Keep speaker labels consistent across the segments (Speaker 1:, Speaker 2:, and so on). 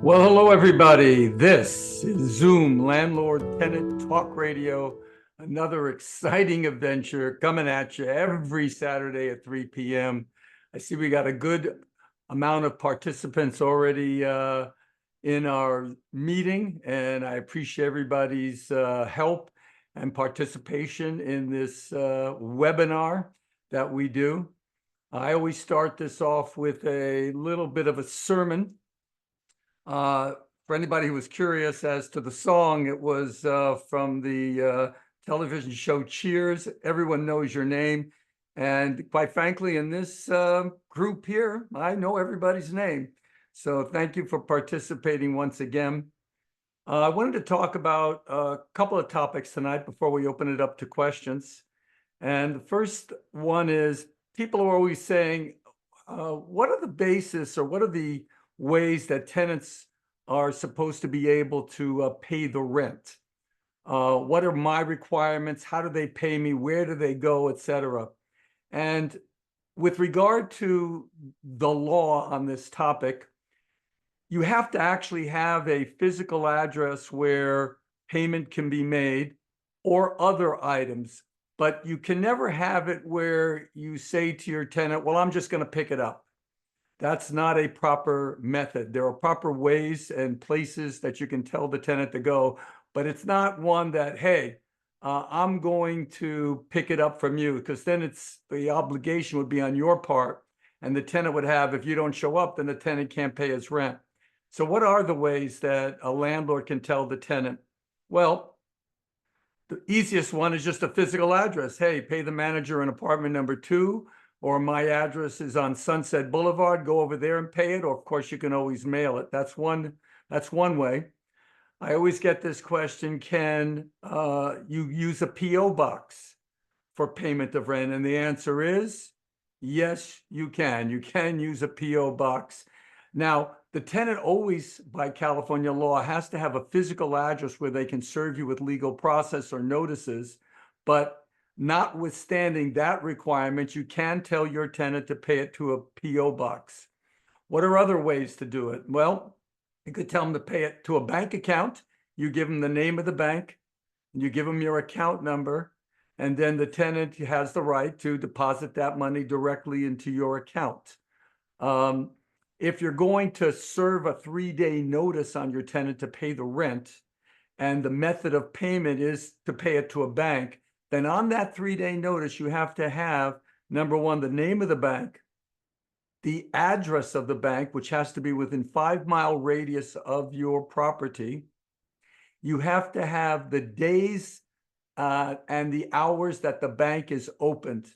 Speaker 1: Well, hello, everybody. This is Zoom Landlord-Tenant Talk Radio, another exciting adventure coming at you every Saturday at 3 p.m. I see we got a good amount of participants already in our meeting, and I appreciate everybody's help and participation in this webinar that we do. I always start this off with a little bit of a sermon. For anybody who was curious as to the song, it was from the television show Cheers. Everyone knows your name. And quite frankly, in this group here, I know everybody's name. So thank you for participating once again. I wanted to talk about a couple of topics tonight before we open it up to questions. And the first one is people are always saying, what are the basis or what are the ways that tenants are supposed to be able to pay the rent? What are my requirements? How do they pay me? Where do they go, et cetera? And with regard to the law on this topic, you have to actually have a physical address where payment can be made or other items, but you can never have it where you say to your tenant, well, I'm just going to pick it up. That's not a proper method. There are proper ways and places that you can tell the tenant to go, but it's not one that, hey, I'm going to pick it up from you, because then the obligation would be on your part, and the tenant would have, if you don't show up, then the tenant can't pay his rent. So what are the ways that a landlord can tell the tenant? Well, the easiest one is just a physical address. Hey, pay the manager in apartment number 2, or my address is on Sunset Boulevard. Go over there and pay it. Or of course, you can always mail it. That's one way. I always get this question: can you use a PO box for payment of rent? And the answer is yes, you can. You can use a PO box. Now, the tenant always, by California law, has to have a physical address where they can serve you with legal process or notices. But notwithstanding that requirement, you can tell your tenant to pay it to a PO box. What are other ways to do it? Well, you could tell them to pay it to a bank account. You give them the name of the bank, you give them your account number, and then the tenant has the right to deposit that money directly into your account. If you're going to serve a 3-day notice on your tenant to pay the rent, and the method of payment is to pay it to a bank, then on that 3-day notice, you have to have, number one, the name of the bank, the address of the bank, which has to be within 5-mile radius of your property. You have to have the days and the hours that the bank is opened,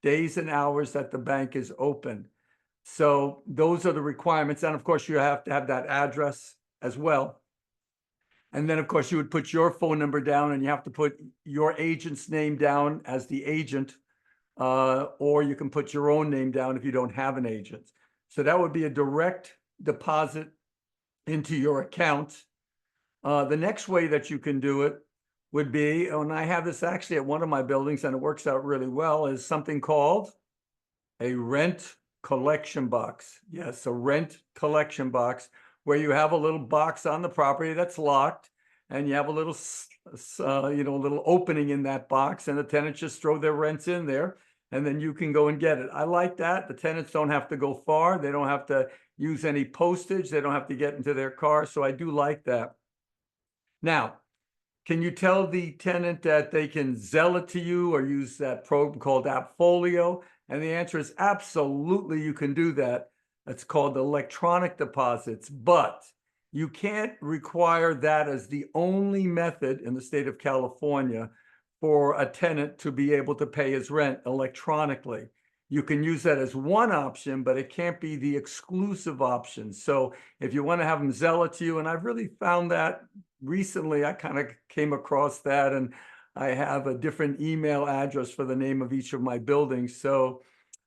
Speaker 1: days and hours that the bank is open. So those are the requirements. And of course, you have to have that address as well. And then, of course, you would put your phone number down, and you have to put your agent's name down as the agent, or you can put your own name down if you don't have an agent. So that would be a direct deposit into your account. The next way that you can do it would be, and I have this actually at one of my buildings, and it works out really well, is something called a rent collection box. Yes, a rent collection box, where you have a little box on the property that's locked, and you have a little, little opening in that box, and the tenants just throw their rents in there, and then you can go and get it. I like that. The tenants don't have to go far. They don't have to use any postage. They don't have to get into their car. So I do like that. Now, can you tell the tenant that they can Zelle it to you or use that program called Appfolio? And the answer is absolutely, you can do that. It's called electronic deposits, but you can't require that as the only method in the state of California for a tenant to be able to pay his rent electronically. You can use that as one option, but it can't be the exclusive option. So if you want to have them Zelle it to you, and I've really found that recently, I kind of came across that, and I have a different email address for the name of each of my buildings. So,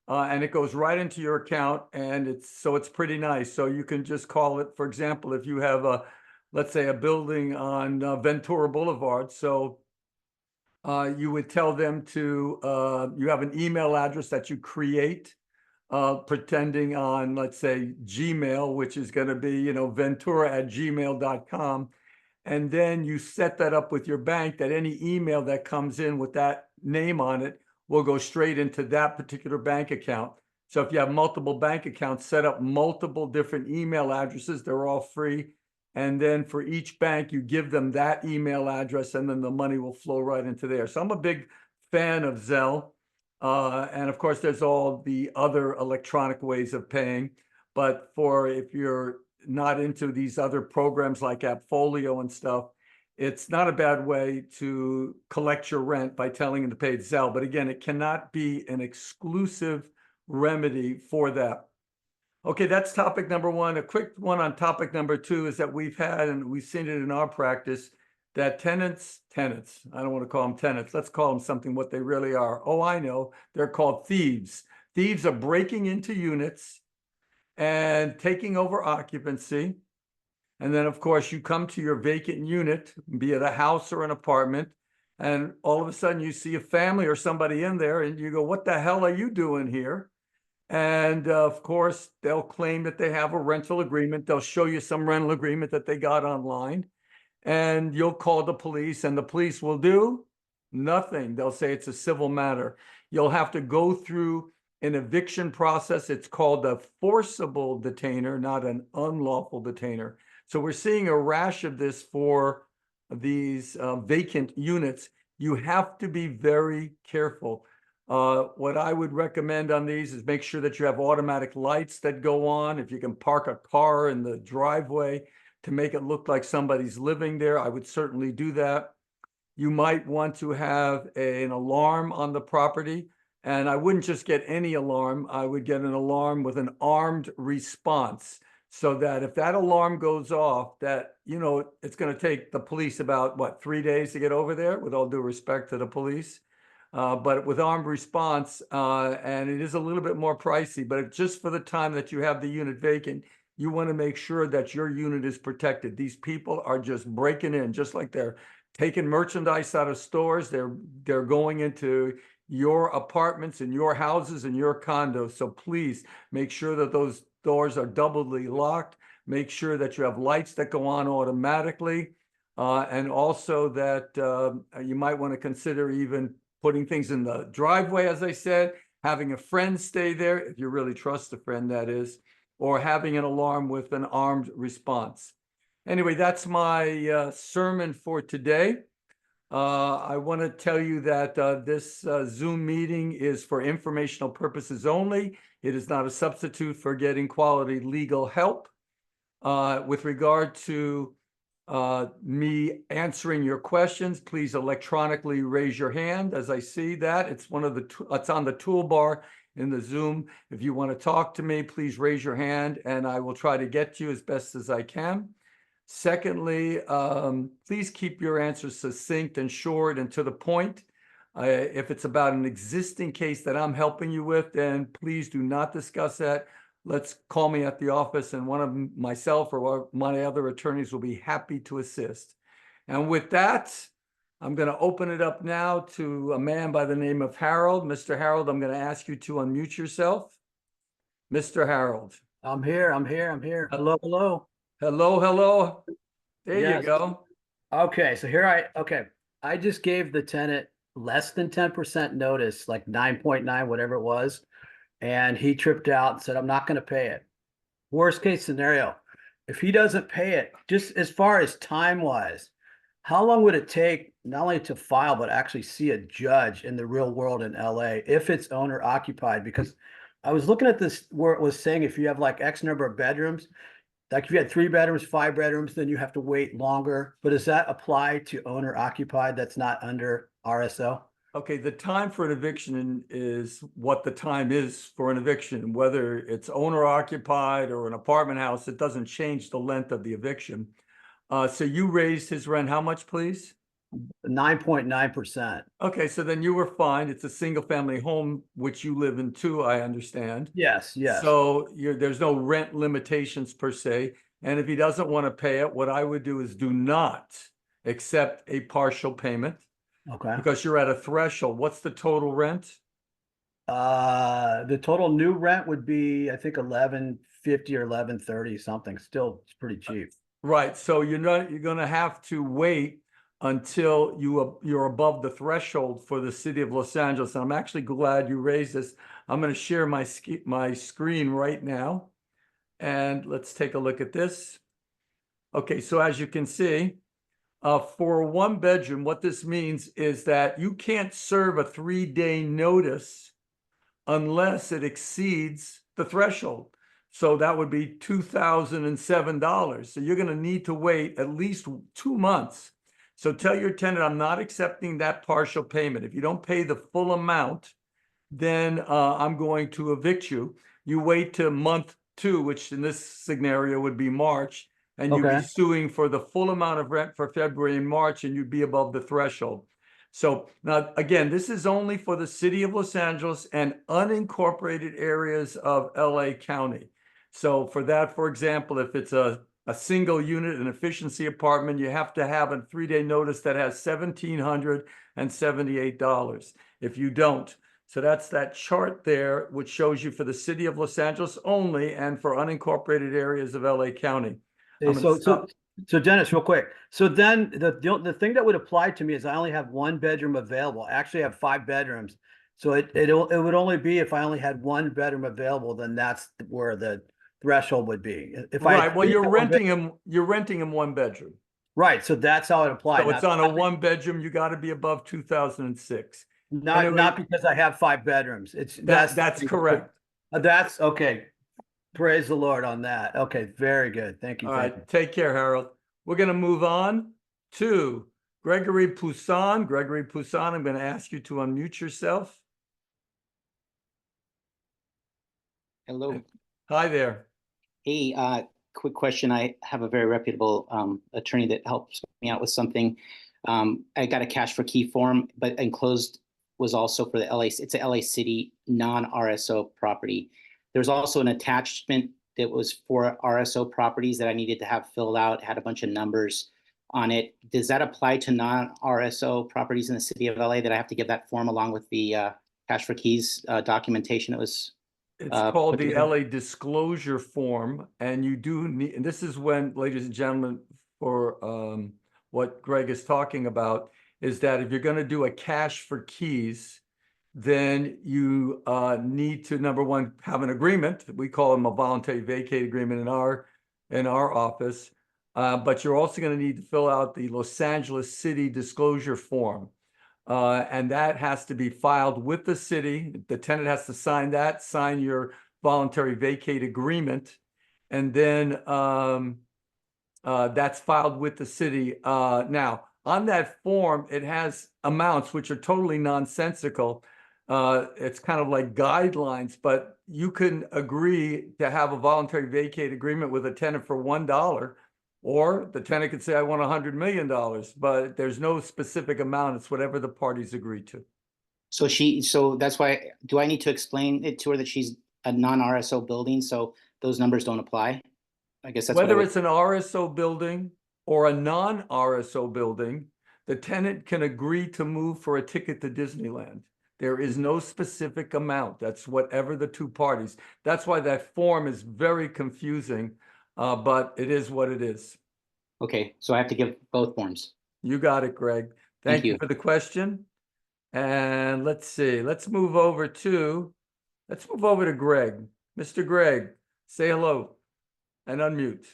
Speaker 1: and it goes right into your account, and it's pretty nice. So you can just call it, for example, if you have let's say a building on Ventura Boulevard. So you would tell them to, you have an email address that you create pretending on, let's say, Gmail, which is going to be, ventura@gmail.com. And then you set that up with your bank that any email that comes in with that name on it will go straight into that particular bank account. So if you have multiple bank accounts, set up multiple different email addresses. They're all free. And then for each bank, you give them that email address, and then the money will flow right into there. So I'm a big fan of Zelle. And of course, there's all the other electronic ways of paying. But if you're not into these other programs like Appfolio and stuff, it's not a bad way to collect your rent by telling them to pay Zelle. But again, it cannot be an exclusive remedy for that. Okay, that's topic number one. A quick one on topic number two is that we've had, and we've seen it in our practice, that tenants, I don't want to call them tenants, let's call them something what they really are. Oh, I know, they're called thieves. Thieves are breaking into units and taking over occupancy. And then, of course, you come to your vacant unit, be it a house or an apartment, and all of a sudden you see a family or somebody in there, and you go, what the hell are you doing here? And of course, they'll claim that they have a rental agreement. They'll show you some rental agreement that they got online, and you'll call the police, and the police will do nothing. They'll say it's a civil matter. You'll have to go through an eviction process. It's called a forcible detainer, not an unlawful detainer. So we're seeing a rash of this for these vacant units. You have to be very careful. What I would recommend on these is make sure that you have automatic lights that go on. If you can park a car in the driveway to make it look like somebody's living there, I would certainly do that. You might want to have an alarm on the property. And I wouldn't just get any alarm. I would get an alarm with an armed response, so that if that alarm goes off, that, it's going to take the police about, 3 days to get over there, with all due respect to the police. But with armed response, and it is a little bit more pricey, but just for the time that you have the unit vacant, you want to make sure that your unit is protected. These people are just breaking in, just like they're taking merchandise out of stores. They're going into your apartments and your houses and your condos. So please make sure that those doors are doubly locked. Make sure that you have lights that go on automatically. And also that you might want to consider even putting things in the driveway, as I said, having a friend stay there, if you really trust a friend, that is, or having an alarm with an armed response. Anyway, that's my sermon for today. I want to tell you that this Zoom meeting is for informational purposes only. It is not a substitute for getting quality legal help. With regard to me answering your questions, please electronically raise your hand. As I see that, it's on the toolbar in the Zoom. If you want to talk to me, please raise your hand, and I will try to get to you as best as I can. Secondly, please keep your answers succinct and short and to the point. If it's about an existing case that I'm helping you with, then please do not discuss that. Let's call me at the office, and one of myself or my other attorneys will be happy to assist. And with that, I'm going to open it up now to a man by the name of Harold. Mr. Harold, I'm going to ask you to unmute yourself. Mr. Harold.
Speaker 2: I'm here. Hello, hello.
Speaker 1: Hello. There
Speaker 2: Yes.
Speaker 1: you go.
Speaker 2: Okay, so I just gave the tenant less than 10% notice, like 9.9, whatever it was. And he tripped out and said, I'm not going to pay it. Worst case scenario, if he doesn't pay it, just as far as time wise, how long would it take not only to file, but actually see a judge in the real world in LA if it's owner occupied? Because I was looking at this where it was saying if you have like X number of bedrooms, like if you had 3 bedrooms, 5 bedrooms, then you have to wait longer. But does that apply to owner occupied that's not under RSO?
Speaker 1: Okay, the time for an eviction is what the time is for an eviction, whether it's owner occupied or an apartment house. It doesn't change the length of the eviction. So you raised his rent how much, please?
Speaker 2: 9.9%.
Speaker 1: Okay, so then you were fine. It's a single family home, which you live in too, I understand.
Speaker 2: Yes.
Speaker 1: So there's no rent limitations per se. And if he doesn't want to pay it, what I would do is do not accept a partial payment.
Speaker 2: Okay.
Speaker 1: Because you're at a threshold. What's the total rent?
Speaker 2: The total new rent would be, I think, 1150 or 1130 something. Still, it's pretty cheap.
Speaker 1: Right, so you're gonna have to wait until you're above the threshold for the city of Los Angeles. And I'm actually glad you raised this. I'm gonna share my screen right now. And let's take a look at this. Okay, so as you can see, for a one bedroom, what this means is that you can't serve a 3-day notice unless it exceeds the threshold. So that would be $2,007. So you're going to need to wait at least 2 months. So tell your tenant, I'm not accepting that partial payment. If you don't pay the full amount, then I'm going to evict you. You wait to month 2, which in this scenario would be March, and you'd be
Speaker 2: Okay.
Speaker 1: suing for the full amount of rent for February and March, and you'd be above the threshold. So now, again, this is only for the city of Los Angeles and unincorporated areas of LA County. So for that, for example, if it's a single unit, an efficiency apartment, you have to have a 3-day notice that has $1,778. If you don't, so that's that chart there, which shows you for the city of Los Angeles only and for unincorporated areas of LA County. I'm going to stop.
Speaker 2: So Dennis, real quick. So then the thing that would apply to me is I only have one bedroom available. I actually have 5 bedrooms. So it would only be if I only had one bedroom available, then that's where the threshold would be. If I
Speaker 1: Right. Well, you're renting him 1 bedroom.
Speaker 2: right, so that's how it applies.
Speaker 1: So it's on a 1 bedroom. You got to be above 2006.
Speaker 2: Not because I have 5 bedrooms. It's
Speaker 1: that's correct.
Speaker 2: That's okay. Praise the Lord on that. Okay, very good. Thank you.
Speaker 1: All right, take care, Harold. We're going to move on to Gregory Poussin. Gregory Poussin, I'm going to ask you to unmute yourself.
Speaker 3: Hello.
Speaker 1: Hi there.
Speaker 3: Hey, quick question. I have a very reputable attorney that helps me out with something. I got a cash for key form, but enclosed was also for the LA. It's a LA City non-RSO property. There's also an attachment that was for RSO properties that I needed to have filled out, had a bunch of numbers on it. Does that apply to non-RSO properties in the city of LA that I have to give that form along with the cash for keys documentation?
Speaker 1: It's called the
Speaker 3: together?
Speaker 1: LA disclosure form, and you do need, and this is when, ladies and gentlemen, for what Greg is talking about, is that if you're going to do a cash for keys, then you need to, number one, have an agreement. We call them a voluntary vacate agreement in our office. But you're also going to need to fill out the Los Angeles City disclosure form. And that has to be filed with the city. The tenant has to sign that, sign your voluntary vacate agreement. And then that's filed with the city. Now, on that form, it has amounts which are totally nonsensical. It's kind of like guidelines, but you can agree to have a voluntary vacate agreement with a tenant for $1, or the tenant could say, I want $100 million, but there's no specific amount. It's whatever the parties agree to.
Speaker 3: So that's why, do I need to explain it to her that she's a non-RSO building, so those numbers don't apply? I guess that's
Speaker 1: whether it's an RSO building or a non-RSO building, the tenant can agree to move for a ticket to Disneyland. There is no specific amount. That's whatever the two parties. That's why that form is very confusing, but it is what it is.
Speaker 3: Okay, so I have to give both forms.
Speaker 1: You got it, Greg. Thank you for the question. And let's see, let's move over to Greg. Mr. Greg, say hello and unmute.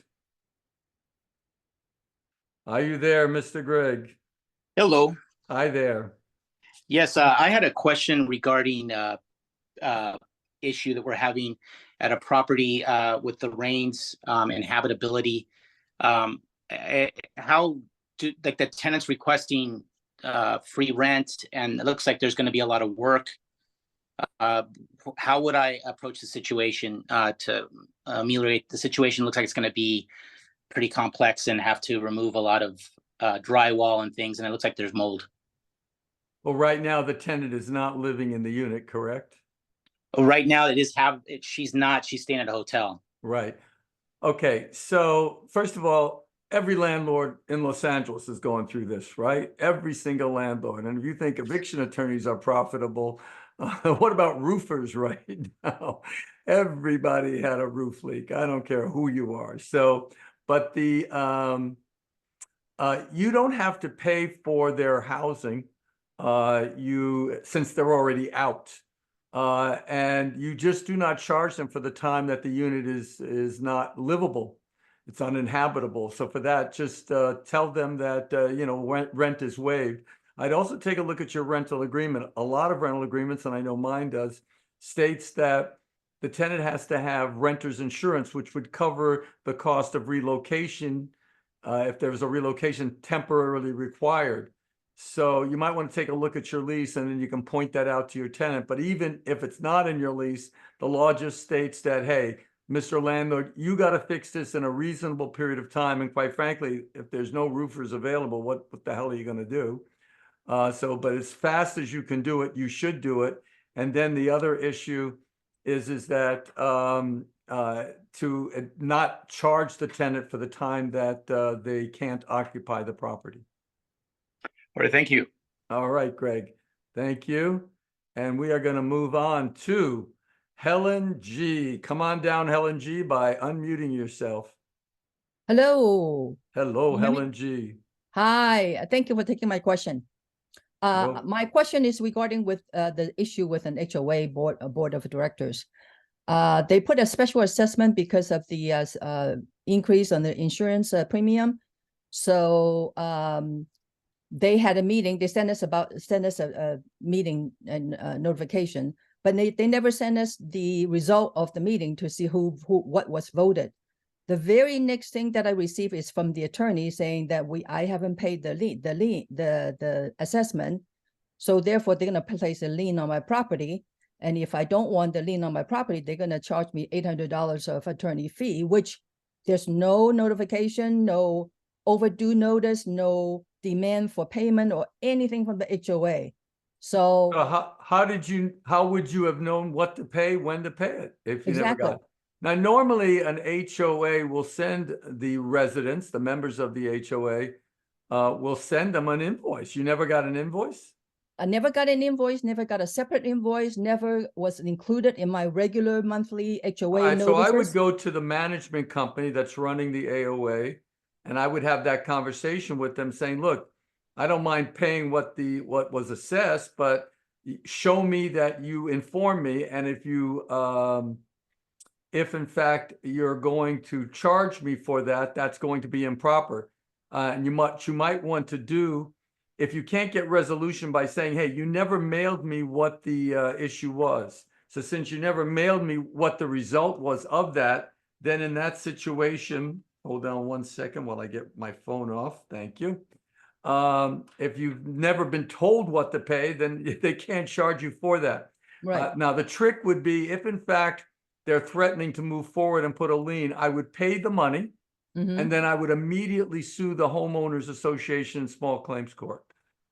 Speaker 1: Are you there, Mr. Greg?
Speaker 4: Hello.
Speaker 1: Hi there.
Speaker 4: Yes, I had a question regarding issue that we're having at a property with the rains and habitability. How do like the tenants requesting free rent, and it looks like there's going to be a lot of work. How would I approach the situation to ameliorate the situation? Looks like it's going to be pretty complex and have to remove a lot of drywall and things, and it looks like there's mold.
Speaker 1: Well, right now the tenant is not living in the unit, correct?
Speaker 4: Right now she's not, she's staying at a hotel.
Speaker 1: Right. Okay. So first of all, every landlord in Los Angeles is going through this, right? Every single landlord. And if you think eviction attorneys are profitable, What about roofers right now? Everybody had a roof leak. I don't care who you are. So, but you don't have to pay for their housing. Since they're already out. And you just do not charge them for the time that the unit is not livable. It's uninhabitable. So for that, just tell them that, rent is waived. I'd also take a look at your rental agreement. A lot of rental agreements, and I know mine does, states that the tenant has to have renter's insurance, which would cover the cost of relocation if there's a relocation temporarily required. So you might want to take a look at your lease and then you can point that out to your tenant. But even if it's not in your lease, the law just states that, hey, Mr. Landlord, you got to fix this in a reasonable period of time. And quite frankly, if there's no roofers available, what the hell are you going to do? But as fast as you can do it, you should do it. And then the other issue is that to not charge the tenant for the time that they can't occupy the property.
Speaker 4: All right, thank you.
Speaker 1: All right, Greg, thank you. And we are going to move on to Helen G. Come on down, Helen G, by unmuting yourself.
Speaker 5: Hello.
Speaker 1: Hello,
Speaker 5: Can you hear me?
Speaker 1: Helen G.
Speaker 5: Hi, thank you for taking my question.
Speaker 1: No.
Speaker 5: My question is regarding with the issue with an HOA board of directors. They put a special assessment because of the increase on the insurance premium. So they had a meeting. They sent us a meeting and notification, but they never sent us the result of the meeting to see what was voted. The very next thing that I received is from the attorney saying that I haven't paid the assessment, so therefore they're gonna place a lien on my property. And if I don't want the lien on my property, they're gonna charge me $800 of attorney fee, which there's no notification, no overdue notice, no demand for payment or anything from the HOA. So
Speaker 1: How would you have known what to pay, when to pay it if you never
Speaker 5: exactly.
Speaker 1: got it? Now, normally an HOA will send the residents, the members of the HOA, will send them an invoice. You never got an invoice?
Speaker 5: I never got an invoice, never got a separate invoice, never was included in my regular monthly HOA
Speaker 1: All right, so I would
Speaker 5: notices.
Speaker 1: go to the management company that's running the AOA, and I would have that conversation with them saying, look, I don't mind paying what was assessed, but show me that you inform me. And if in fact you're going to charge me for that, that's going to be improper. And you might want to do, if you can't get resolution by saying, hey, you never mailed me what the issue was. So since you never mailed me what the result was of that, then in that situation, hold on one second while I get my phone off. Thank you. If you've never been told what to pay, then they can't charge you for that.
Speaker 5: Right.
Speaker 1: Now, the trick would be if in fact they're threatening to move forward and put a lien, I would pay the money.
Speaker 5: Mhm.
Speaker 1: And then I would immediately sue the homeowners association in small claims court.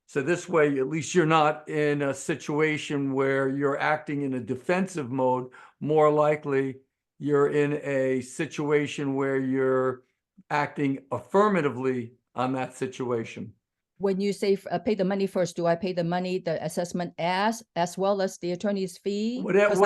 Speaker 1: So this way, at least you're not in a situation where you're acting in a defensive mode. More likely, you're in a situation where you're acting affirmatively on that situation.
Speaker 5: When you say pay the money first, do I pay the money, the assessment as well as the attorney's fee? 'Cause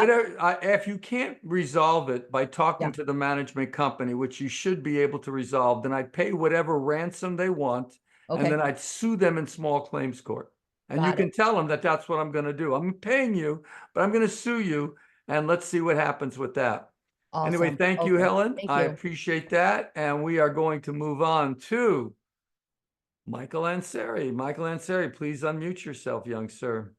Speaker 1: If you can't resolve it by talking
Speaker 5: Yeah.
Speaker 1: to the management company, which you should be able to resolve, then I'd pay whatever ransom they want. And
Speaker 5: Okay.
Speaker 1: then I'd sue them in small claims court. And you
Speaker 5: Got
Speaker 1: can
Speaker 5: it.
Speaker 1: tell them that that's what I'm going to do. I'm paying you, but I'm going to sue you. And let's see what happens with that. Anyway,
Speaker 5: Awesome.
Speaker 1: thank you,
Speaker 5: Okay.
Speaker 1: Helen.
Speaker 5: Thank
Speaker 1: I
Speaker 5: you.
Speaker 1: appreciate that. And we are going to move on to Michael Ansari. Michael Ansari, please unmute yourself, young sir.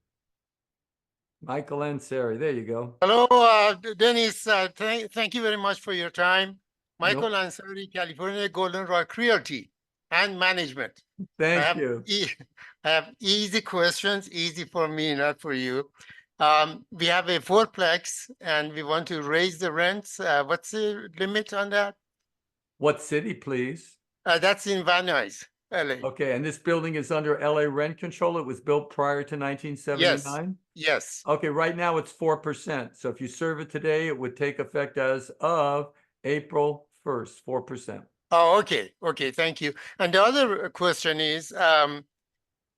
Speaker 1: Michael Ansari, there you go.
Speaker 6: Hello, Dennis. Thank you very much for your time. Michael Ansari, California Golden Rock Realty and Management.
Speaker 1: Thank you.
Speaker 6: I have easy questions, easy for me, not for you. We have a fourplex and we want to raise the rents. What's the limit on that?
Speaker 1: What city, please?
Speaker 6: That's in Van Nuys, LA.
Speaker 1: Okay, and this building is under LA rent control. It was built prior to 1979?
Speaker 6: Yes.
Speaker 1: Okay, right now it's 4%. So if you serve it today, it would take effect as of April 1st, 4%.
Speaker 6: Oh, okay. Okay, thank you. And the other question is,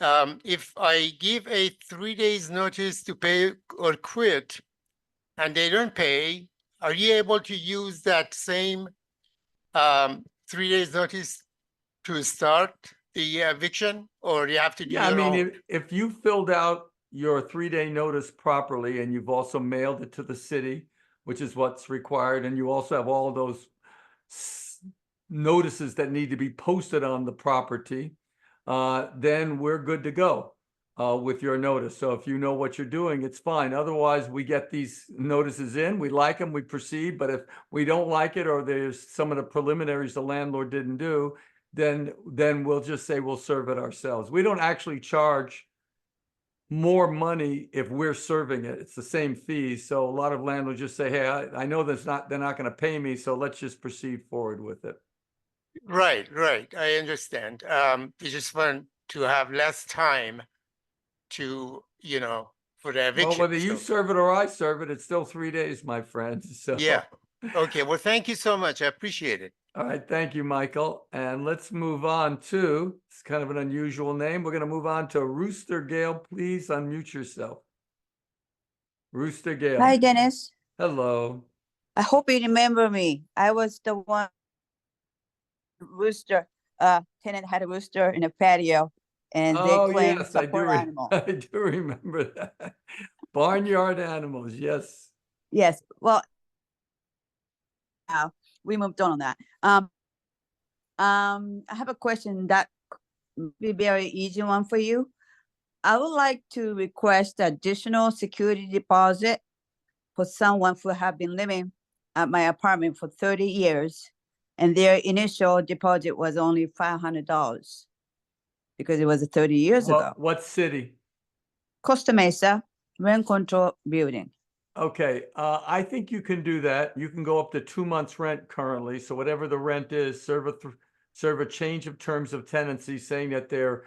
Speaker 6: if I give a 3 days notice to pay or quit and they don't pay, are you able to use that same 3 days notice to start the eviction, or you have to do
Speaker 1: Yeah, I
Speaker 6: your
Speaker 1: mean,
Speaker 6: own?
Speaker 1: if you filled out your 3-day notice properly and you've also mailed it to the city, which is what's required, and you also have all those notices that need to be posted on the property, then we're good to go with your notice. So if you know what you're doing, it's fine. Otherwise, we get these notices in, we like them, we proceed. But if we don't like it, or there's some of the preliminaries the landlord didn't do, then we'll just say we'll serve it ourselves. We don't actually charge more money if we're serving it. It's the same fees. So a lot of landlords just say, hey, I know they're not going to pay me, so let's just proceed forward with it.
Speaker 6: Right, right. I understand. We just want to have less time to, for the
Speaker 1: Well,
Speaker 6: eviction.
Speaker 1: whether you
Speaker 6: So,
Speaker 1: serve it or I serve it, it's still 3 days, my friend. So
Speaker 6: yeah. Okay. Well, thank you so much. I appreciate it.
Speaker 1: All right, thank you, Michael. And let's move on to, it's kind of an unusual name. We're going to move on to Rooster Gale. Please unmute yourself. Rooster Gale.
Speaker 7: Hi, Dennis.
Speaker 1: Hello.
Speaker 7: I hope you remember me. I was the one rooster, tenant had a rooster in a patio and they
Speaker 1: Oh,
Speaker 7: claimed
Speaker 1: yes, I do.
Speaker 7: support animal.
Speaker 1: I do remember that. Barnyard animals, yes.
Speaker 7: Yes, well, now we moved on that. I have a question that could be very easy one for you. I would like to request additional security deposit for someone who have been living at my apartment for 30 years. And their initial deposit was only $500 because it was 30 years ago.
Speaker 1: What city?
Speaker 7: Costa Mesa, rent control building.
Speaker 1: Okay, I think you can do that. You can go up to 2 months rent currently. So whatever the rent is, serve a change of terms of tenancy saying that their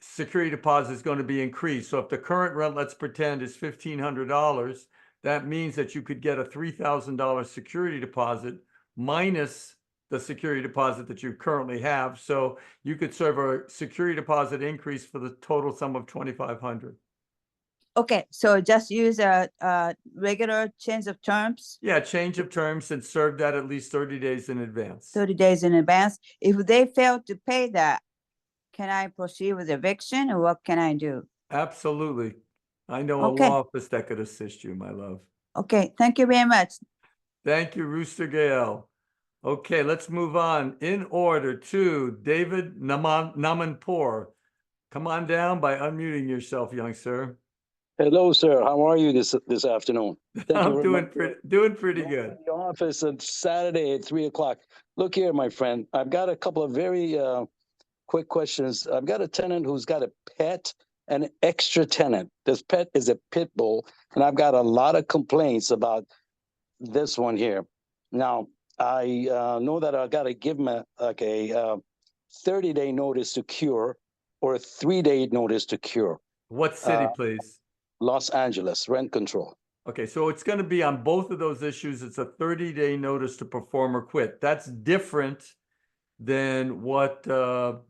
Speaker 1: security deposit is going to be increased. So if the current rent, let's pretend, is $1,500, that means that you could get a $3,000 security deposit minus the security deposit that you currently have. So you could serve a security deposit increase for the total sum of $2,500.
Speaker 7: Okay, so just use a regular change of terms,
Speaker 1: Yeah, change of terms, and serve that at least 30 days in advance.
Speaker 7: 30 days in advance. If they fail to pay that, can I proceed with eviction or what can I do?
Speaker 1: Absolutely. I know a
Speaker 7: Okay.
Speaker 1: law office that could assist you, my love.
Speaker 7: Okay, thank you very much.
Speaker 1: Thank you, Rooster Gale. Okay, let's move on in order to David Namanpour. Come on down by unmuting yourself, young sir.
Speaker 8: Hello, sir. How are you this afternoon? Thank you
Speaker 1: I'm
Speaker 8: very
Speaker 1: doing
Speaker 8: much.
Speaker 1: doing pretty
Speaker 8: I'm
Speaker 1: good.
Speaker 8: in the office on Saturday at 3:00. Look here, my friend. I've got a couple of very quick questions. I've got a tenant who's got a pet and an extra tenant. This pet is a pit bull, and I've got a lot of complaints about this one here. Now, I know that I got to give him a 30-day notice to cure or a 3-day notice to cure.
Speaker 1: What city, please?
Speaker 8: Los Angeles, rent control.
Speaker 1: Okay, so it's going to be on both of those issues. It's a 30-day notice to perform or quit. That's different than what the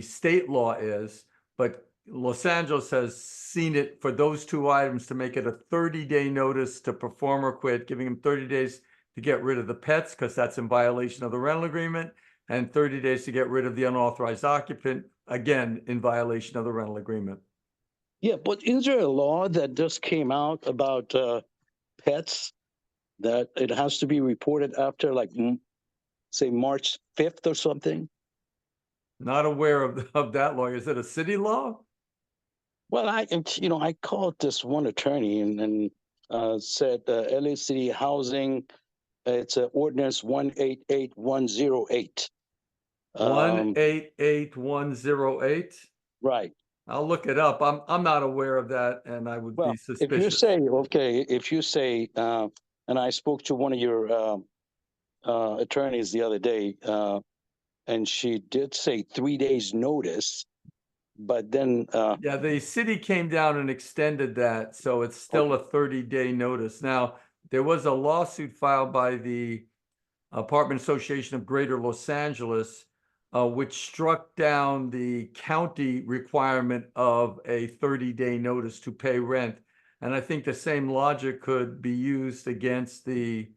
Speaker 1: state law is, but Los Angeles has seen it for those two items to make it a 30-day notice to perform or quit, giving them 30 days to get rid of the pets because that's in violation of the rental agreement, and 30 days to get rid of the unauthorized occupant, again, in violation of the rental agreement.
Speaker 8: Yeah, but is there a law that just came out about pets that it has to be reported after, like, say, March 5th or something?
Speaker 1: Not aware of that law. Is it a city law?
Speaker 8: Well, I called this one attorney and said LA City Housing, it's ordinance 188108.
Speaker 1: 188108.
Speaker 8: Right.
Speaker 1: I'll look it up. I'm not aware of that, and I would
Speaker 8: Well,
Speaker 1: be suspicious.
Speaker 8: if you say, and I spoke to one of your attorneys the other day, and she did say 3 days notice, but then
Speaker 1: yeah, the city came down and extended that, so it's still a 30-day notice. Now, there was a lawsuit filed by the Apartment Association of Greater Los Angeles which struck down the county requirement of a 30-day notice to pay rent. And I think the same logic could be used against the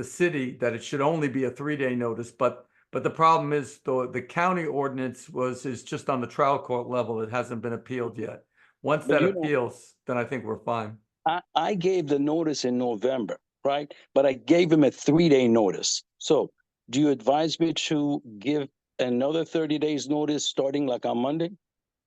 Speaker 1: city, that it should only be a 3-day notice. But the problem is the county ordinance is just on the trial court level. It hasn't been appealed yet. Once
Speaker 8: But
Speaker 1: that
Speaker 8: you know-
Speaker 1: appeals, then I think we're fine.
Speaker 8: I gave the notice in November, right? But I gave him a 3-day notice. So do you advise me to give another 30 days notice starting like on Monday?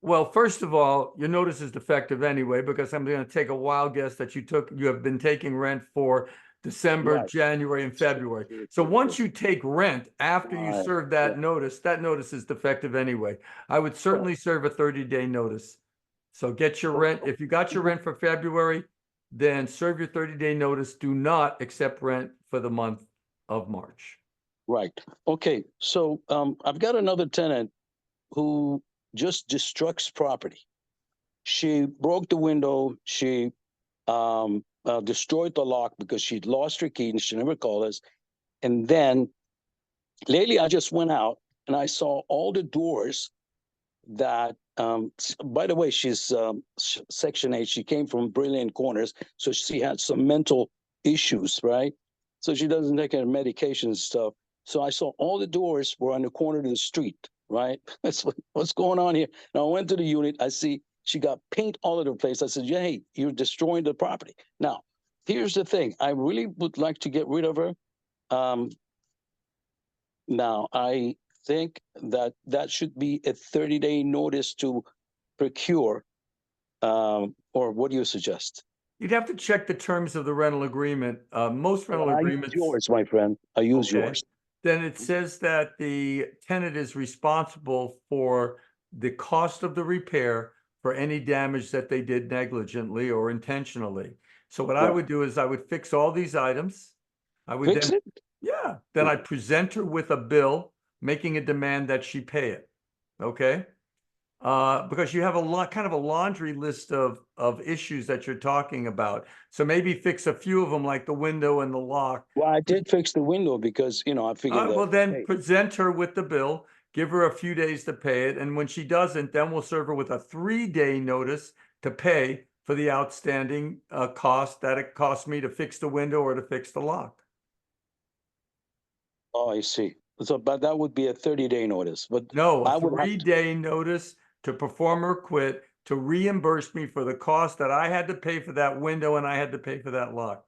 Speaker 1: Well, first of all, your notice is defective anyway, because I'm going to take a wild guess that you have been taking rent for December,
Speaker 8: Right.
Speaker 1: January, and February. So once you take rent after you
Speaker 8: Right,
Speaker 1: serve that notice is defective anyway. I would certainly serve a 30-day notice. So get your rent. If you got your rent for February, then serve your 30-day notice. Do not accept rent for the month of March.
Speaker 8: Right. Okay. So I've got another tenant who just destructs property. She broke the window. She destroyed the lock because she'd lost her key and she never called us. And then lately, I just went out and I saw all the doors that. By the way, she's Section 8. She came from Brilliant Corners, so she had some mental issues, right? So she doesn't take her medication and stuff. So I saw all the doors were on the corner of the street, right? That's what's going on here. Now I went to the unit. I see she got paint all over the place. I said, yeah, hey, you're destroying the property. Now, here's the thing. I really would like to get rid of her. Now, I think that should be a 30-day notice to procure, or what do you suggest?
Speaker 1: You'd have to check the terms of the rental agreement. Most rental
Speaker 8: I use
Speaker 1: agreements.
Speaker 8: yours, my friend. I use
Speaker 1: Okay.
Speaker 8: yours.
Speaker 1: Then it says that the tenant is responsible for the cost of the repair for any damage that they did negligently or intentionally. So what I
Speaker 8: Right.
Speaker 1: would do is I would fix all these items. I would
Speaker 8: Fix
Speaker 1: then,
Speaker 8: it?
Speaker 1: yeah, then I'd present her with a bill, making a demand that she pay it. Okay? Because you have kind of a laundry list of issues that you're talking about. So maybe fix a few of them, like the window and the lock.
Speaker 8: Well, I did fix the window because, I figured that.
Speaker 1: Well, then
Speaker 8: hey,
Speaker 1: present her with the bill, give her a few days to pay it. And when she doesn't, then we'll serve her with a 3-day notice to pay for the outstanding cost that it cost me to fix the window or to fix the lock.
Speaker 8: oh, I see. So, but that would be a 30-day notice. But
Speaker 1: No,
Speaker 8: I
Speaker 1: a
Speaker 8: would have to,
Speaker 1: 3-day notice to perform or quit to reimburse me for the cost that I had to pay for that window and I had to pay for that lock.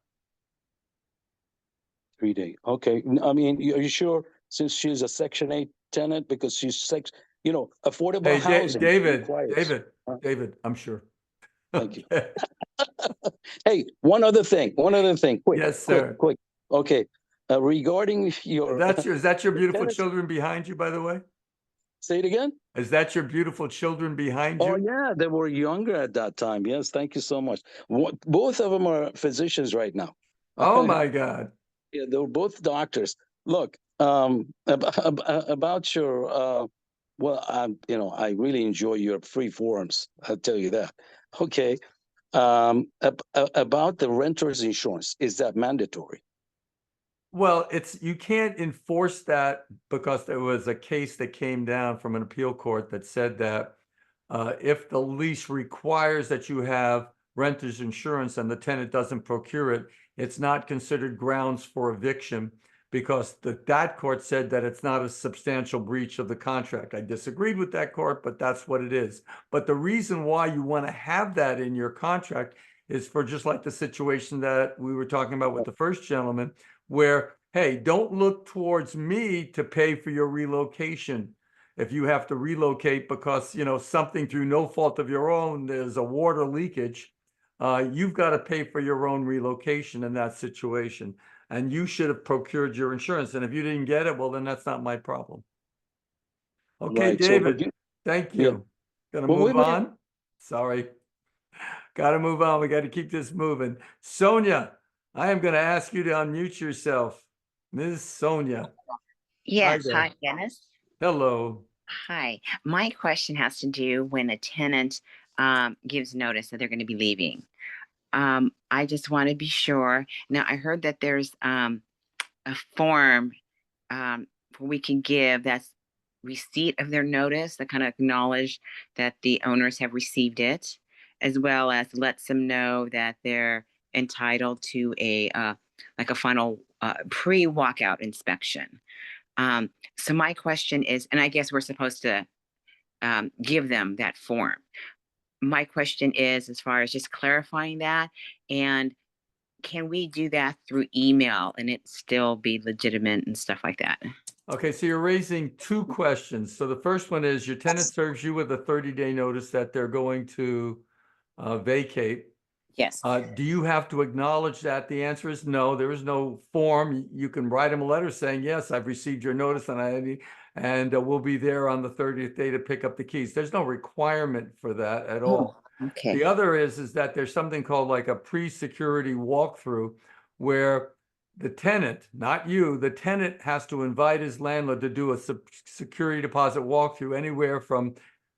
Speaker 8: 3 day. Okay. I mean, are you sure? Since she's a Section 8 tenant, because she's affordable
Speaker 1: Hey,
Speaker 8: housing requires.
Speaker 1: David, I'm sure.
Speaker 8: Thank you.
Speaker 1: Okay.
Speaker 8: Hey, one other thing. Quick.
Speaker 1: Yes, sir.
Speaker 8: Quick. Okay. Regarding your.
Speaker 1: Is that your beautiful
Speaker 8: tenants-
Speaker 1: children behind you, by the way?
Speaker 8: Say it again.
Speaker 1: Is that your beautiful children behind
Speaker 8: Oh
Speaker 1: you?
Speaker 8: yeah, they were younger at that time. Yes, thank you so much. Both of them are physicians right now.
Speaker 1: Oh my God.
Speaker 8: Yeah, they were both doctors. Look, about your well, I really enjoy your free forums. I'll tell you that. Okay. About the renter's insurance, is that mandatory?
Speaker 1: Well, you can't enforce that because there was a case that came down from an appeal court that said that if the lease requires that you have renter's insurance and the tenant doesn't procure it, it's not considered grounds for eviction because that court said that it's not a substantial breach of the contract. I disagreed with that court, but that's what it is. But the reason why you want to have that in your contract is for just like the situation that we were talking about with the first gentleman, where, hey, don't look towards me to pay for your relocation. If you have to relocate because, something through no fault of your own, there's a water leakage, you've got to pay for your own relocation in that situation. And you should have procured your insurance. And if you didn't get it, well, then that's not my problem. Okay,
Speaker 8: Right,
Speaker 1: David, thank you. Gonna
Speaker 8: Well,
Speaker 1: move
Speaker 8: wait a
Speaker 1: on? Sorry. Got to move on. We got to keep this moving. Sonia, I am going to ask you to unmute yourself. Ms. Sonia.
Speaker 9: Yes,
Speaker 1: there.
Speaker 9: hi, Dennis.
Speaker 1: Hello.
Speaker 9: Hi. My question has to do when a tenant gives notice that they're going to be leaving. I just want to be sure. Now, I heard that there's a form we can give that's receipt of their notice that kind of acknowledge that the owners have received it, as well as lets them know that they're entitled to a like a final pre-walkout inspection. So my question is, and I guess we're supposed to give them that form. My question is, as far as just clarifying that, and can we do that through email and it still be legitimate and stuff like that?
Speaker 1: Okay, so you're raising two questions. So the first one is your tenant serves you with a 30-day notice that they're going to vacate.
Speaker 9: Yes.
Speaker 1: Do you have to acknowledge that? The answer is no. There is no form. You can write them a letter saying, yes, I've received your notice and we'll be there on the 30th day to pick up the keys. There's no requirement for that at all.
Speaker 9: Okay.
Speaker 1: The other is that there's something called like a pre-security walkthrough where the tenant, not you, the tenant has to invite his landlord to do a security deposit walkthrough anywhere from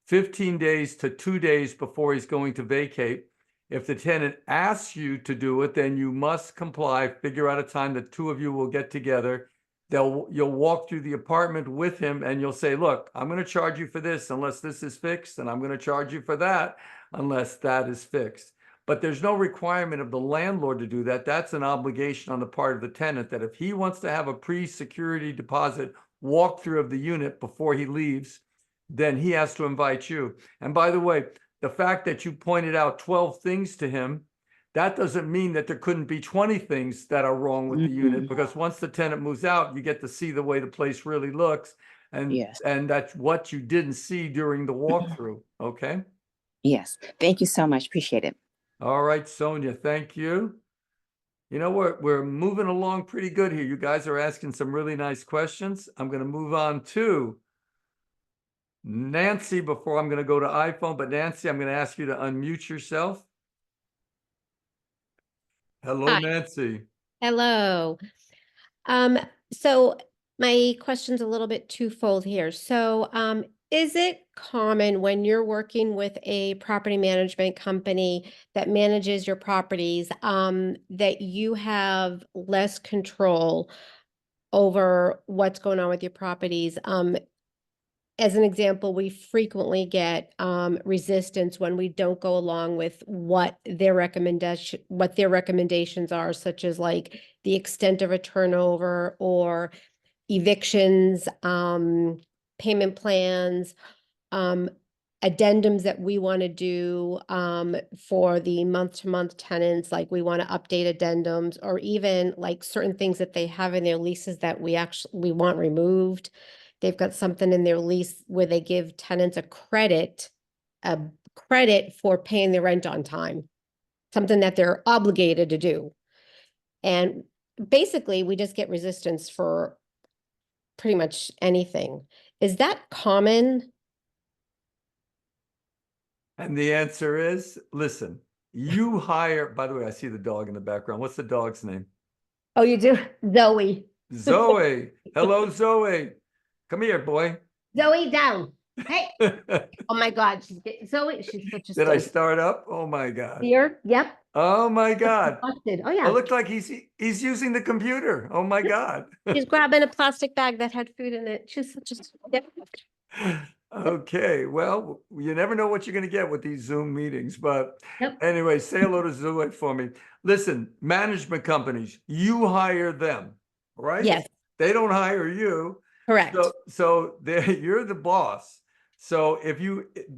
Speaker 1: 15 days to 2 days before he's going to vacate. If the tenant asks you to do it, then you must comply, figure out a time that two of you will get together. You'll walk through the apartment with him and you'll say, look, I'm going to charge you for this unless this is fixed, and I'm going to charge you for that unless that is fixed. But there's no requirement of the landlord to do that. That's an obligation on the part of the tenant, that if he wants to have a pre-security deposit walkthrough of the unit before he leaves, then he has to invite you. And by the way, the fact that you pointed out 12 things to him, that doesn't mean that there couldn't be 20 things that are wrong with the unit, because once the tenant moves out, you get to see the way the place really looks. And,
Speaker 9: Yes.
Speaker 1: and that's what you didn't see during the walkthrough, okay?
Speaker 9: Yes. Thank you so much. Appreciate it.
Speaker 1: All right, Sonia, thank you. You know, we're moving along pretty good here. You guys are asking some really nice questions. I'm going to move on to Nancy before I'm going to go to iPhone. But Nancy, I'm going to ask you to unmute yourself. Hello,
Speaker 10: Hi.
Speaker 1: Nancy.
Speaker 10: Hello. So my question's a little bit twofold here. So, is it common when you're working with a property management company that manages your properties, that you have less control over what's going on with your properties? As an example, we frequently get resistance when we don't go along with what their recommendations are, such as like the extent of a turnover or evictions, payment plans, addendums that we want to do for the month-to-month tenants, like we want to update addendums, or even like certain things that they have in their leases that we want removed. They've got something in their lease where they give tenants a credit for paying their rent on time, something that they're obligated to do. And basically, we just get resistance for pretty much anything. Is that common?
Speaker 1: And the answer is, listen, you hire, by the way, I see the dog in the background. What's the dog's name?
Speaker 10: Oh, you do? Zoe.
Speaker 1: Zoe. Hello, Zoe. Come here, boy.
Speaker 10: Zoe, down. Hey. Oh my God. Zoe, she's such a
Speaker 1: Did I
Speaker 10: stink.
Speaker 1: start up? Oh my God.
Speaker 10: Here? Yep.
Speaker 1: Oh my God.
Speaker 10: Busted. Oh
Speaker 1: It
Speaker 10: yeah.
Speaker 1: looks like he's using the computer. Oh my God.
Speaker 10: She's grabbing a plastic bag that had food in it. She's such a yep.
Speaker 1: Okay, well, you never know what you're going to get with these Zoom meetings, but
Speaker 10: Yep.
Speaker 1: anyway, say hello to Zoe for me. Listen, management companies, you hire them, right?
Speaker 10: Yes.
Speaker 1: They don't hire you.
Speaker 10: Correct.
Speaker 1: So you're the boss. So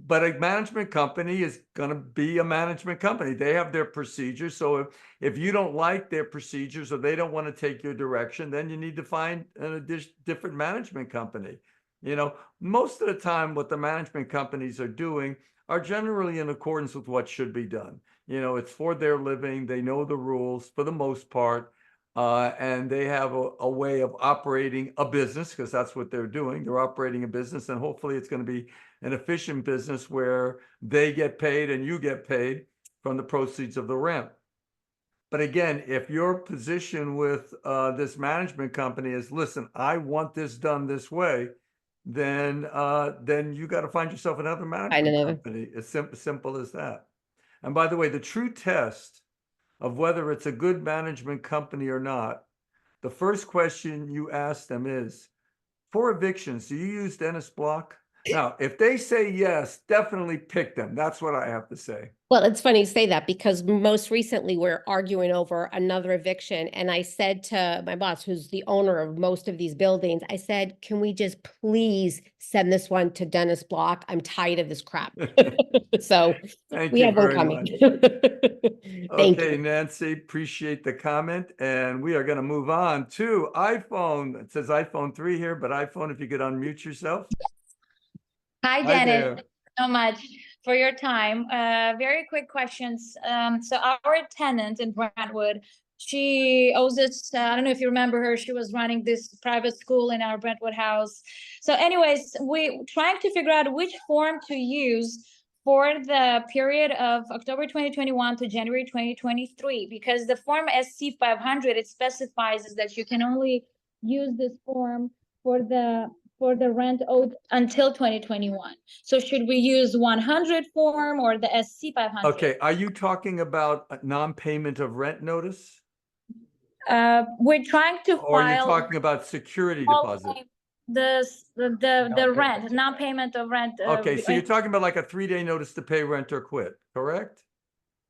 Speaker 1: but a management company is going to be a management company. They have their procedures. So if you don't like their procedures or they don't want to take your direction, then you need to find a different management company. You know, most of the time, what the management companies are doing are generally in accordance with what should be done. You know, it's for their living. They know the rules for the most part. And they have a way of operating a business, because that's what they're doing. They're operating a business, and hopefully it's going to be an efficient business where they get paid and you get paid from the proceeds of the rent. But again, if your position with this management company is, listen, I want this done this way, then you got to find yourself another management company. It's simple as that. And by the way, the true test of whether it's a good management company or not, the first question you ask them is, for evictions, do you use Dennis Block? Now, if they say yes, definitely pick them. That's what I have to say.
Speaker 10: Well, it's funny you say that because most recently we're arguing over another eviction. And I said to my boss, who's the owner of most of these buildings, I said, can we just please send this one to Dennis Block? I'm tired of this crap. So
Speaker 1: Thank
Speaker 10: we
Speaker 1: you
Speaker 10: have one
Speaker 1: very
Speaker 10: coming.
Speaker 1: much.
Speaker 10: Thank
Speaker 1: Okay,
Speaker 10: you.
Speaker 1: Nancy, appreciate the comment. And we are going to move on to iPhone. It says iPhone 3 here, but iPhone, if you could unmute yourself.
Speaker 11: Hi,
Speaker 1: Hi
Speaker 11: Dennis.
Speaker 1: there.
Speaker 11: Thank you so much for your time. Very quick questions. So our tenant in Brentwood, she owes us, I don't know if you remember her, she was running this private school in our Brentwood house. So anyways, we trying to figure out which form to use for the period of October 2021 to January 2023, because the form SC 500, it specifies is that you can only use this form for the rent owed until 2021. So should we use 100 form or the SC 500?
Speaker 1: Okay, are you talking about a non-payment of rent notice?
Speaker 11: We're trying to
Speaker 1: Or are you
Speaker 11: file
Speaker 1: talking about security
Speaker 11: all
Speaker 1: deposit?
Speaker 11: claim- the rent, non-payment of rent.
Speaker 1: Okay, so you're talking about like a 3-day notice to pay rent or quit, correct?